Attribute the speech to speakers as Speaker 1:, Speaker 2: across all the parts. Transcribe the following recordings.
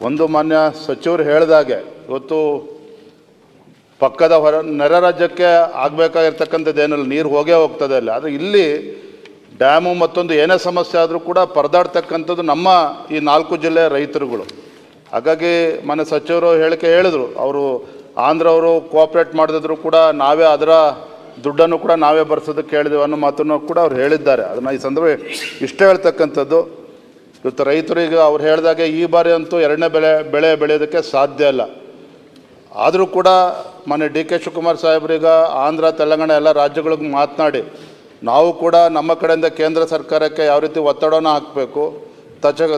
Speaker 1: ಒಂದು ಮಾನ್ಯ ಸಚಿವರು ಹೇಳಿದಾಗೆ ಇವತ್ತು ಪಕ್ಕದ ನೆರ ರಾಜ್ಯಕ್ಕೆ ಆಗಬೇಕಾಗಿರ್ತಕ್ಕಂಥದ್ದು ಏನಿಲ್ಲ, ನೀರು ಹೋಗೇ ಹೋಗ್ತದೆ ಅಲ್ಲಿ. ಆದರೆ ಇಲ್ಲಿ ಡ್ಯಾಮು ಮತ್ತೊಂದು ಏನೇ ಸಮಸ್ಯೆ ಆದರೂ ಕೂಡ ಪರದಾಡ್ತಕ್ಕಂಥದ್ದು ನಮ್ಮ ಈ 4 ಜಿಲ್ಲೆಯ ರೈತರುಗಳು. ಹಾಗಾಗಿ ಮಾನ್ಯ ಸಚಿವರು ಹೇಳಿದರು, ಅವರು ಆಂಧ್ರವರು ಕೋಆಪ್ರೇಟ್ ಮಾಡಿದ್ರು ಕೂಡ ನಾವೇ ಅದರ ದುಡ್ಡನ್ನು ಕೂಡ ನಾವೇ ಬರ್ಸೋದಕ್ಕೆ ಹೇಳಿದೆವು ಅನ್ನೋ ಮಾತನ್ನು ಕೂಡ ಅವ್ರು ಹೇಳಿದ್ದಾರೆ. ಅದನ್ನು ಈ ಸಂದರ್ಭ ಇಷ್ಟ ಹೇಳ್ತಕ್ಕಂಥದ್ದು, ಇವತ್ತು ರೈತರಿಗೆ ಅವ್ರು ಹೇಳಿದಾಗೆ ಈ ಬಾರಿ ಅಂತೂ ಎರಡನೇ ಬೆಳೆ ಬೆಳೆಯೋದಕ್ಕೆ ಸಾಧ್ಯ ಇಲ್ಲ. ಆದರೂ ಕೂಡ ಮೊನ್ನೆ ಡಿ ಕೆ ಶಿವಕುಮಾರ್ ಸಾಹೇಬ್ರೀಗ ಆಂಧ್ರ ತೆಲಂಗಾಣ ಎಲ್ಲ ರಾಜ್ಯಗಳಿಗೆ ಮಾತನಾಡಿ ನಾವು ಕೂಡ ನಮ್ಮ ಕಡೆಯಿಂದ ಕೇಂದ್ರ ಸರ್ಕಾರಕ್ಕೆ ಯಾವ ರೀತಿ ಒತ್ತಡವನ್ನು ಹಾಕಬೇಕು,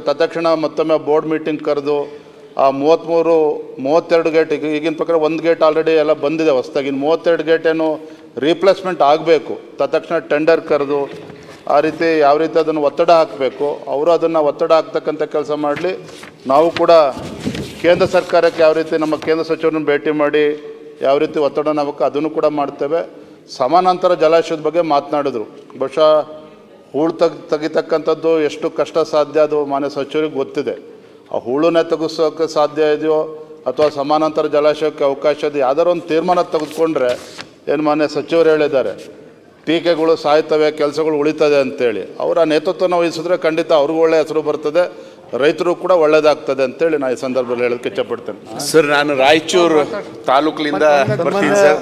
Speaker 1: ತತ್ಕ್ಷಣ ಮತ್ತೊಮ್ಮೆ ಬೋರ್ಡ್ ಮೀಟಿಂಗ್ ಕರೆದು ಆ 32 ಗೇಟ್ ಈಗಿನ ಪ್ರಕಾರ 1 ಗೇಟ್ ಆಲ್ರೆಡಿ ಎಲ್ಲ ಬಂದಿದೆ ಹೊಸದಾಗಿ, 32 ಗೇಟೇನು ರೀಪ್ಲೇಸ್ಮೆಂಟ್ ಆಗಬೇಕು, ತತ್ಕ್ಷಣ ಟೆಂಡರ್ ಕರೆದು ಆ ರೀತಿ ಯಾವ ರೀತಿ ಅದನ್ನು ಒತ್ತಡ ಹಾಕಬೇಕು, ಅವರು ಅದನ್ನು ಒತ್ತಡ ಹಾಕ್ತಕ್ಕಂಥ ಕೆಲಸ ಮಾಡಲಿ. ನಾವು ಕೂಡ ಕೇಂದ್ರ ಸರ್ಕಾರಕ್ಕೆ ಯಾವ ರೀತಿ ನಮ್ಮ ಕೇಂದ್ರ ಸಚಿವರನ್ನು ಭೇಟಿ ಮಾಡಿ ಯಾವ ರೀತಿ ಒತ್ತಡನ ಹಾಕಬೇಕು ಅದನ್ನು ಕೂಡ ಮಾಡ್ತೇವೆ. ಸಮಾನಾಂತರ ಜಲಾಶಯದ ಬಗ್ಗೆ ಮಾತನಾಡಿದ್ರು. ಬಹುಶಃ ಹೂಳು ತೆಗಿತಕ್ಕಂಥದ್ದು ಎಷ್ಟು ಕಷ್ಟ ಸಾಧ್ಯ ಅದು ಮಾನ್ಯ ಸಚಿವರಿಗೆ ಗೊತ್ತಿದೆ. ಆ ಹೂಳನ್ನೇ ತೆಗೆಸೋಕ್ಕೆ ಸಾಧ್ಯ ಇದೆಯೋ ಅಥವಾ ಸಮಾನಾಂತರ ಜಲಾಶಯಕ್ಕೆ ಅವಕಾಶ ಇದೆ, ಯಾವ್ದಾರು ಒಂದು ತೀರ್ಮಾನ ತೆಗೆದುಕೊಂಡ್ರೆ ಏನು ಮಾನ್ಯ ಸಚಿವರು ಹೇಳಿದ್ದಾರೆ, ಟೀಕೆಗಳು ಸಾಯ್ತವೆ, ಕೆಲಸಗಳು ಉಳಿತದೆ ಅಂತೇಳಿ ಅವರ ನೇತೃತ್ವನ ವಹಿಸಿದ್ರೆ ಖಂಡಿತ ಅವ್ರಿಗೂ ಒಳ್ಳೆಯ ಹೆಸರು ಬರ್ತದೆ, ರೈತರು ಕೂಡ ಒಳ್ಳೆಯದಾಗ್ತದೆ ಅಂತೇಳಿ ನಾನು ಈ ಸಂದರ್ಭದಲ್ಲಿ ಹೇಳೋದಕ್ಕೆ ಇಷ್ಟಪಡ್ತೇನೆ.
Speaker 2: ಸರ್, ನಾನು ರಾಯಚೂರು ತಾಲೂಕಿನಿಂದ ಬರ್ತೀನಿ ಸರ್.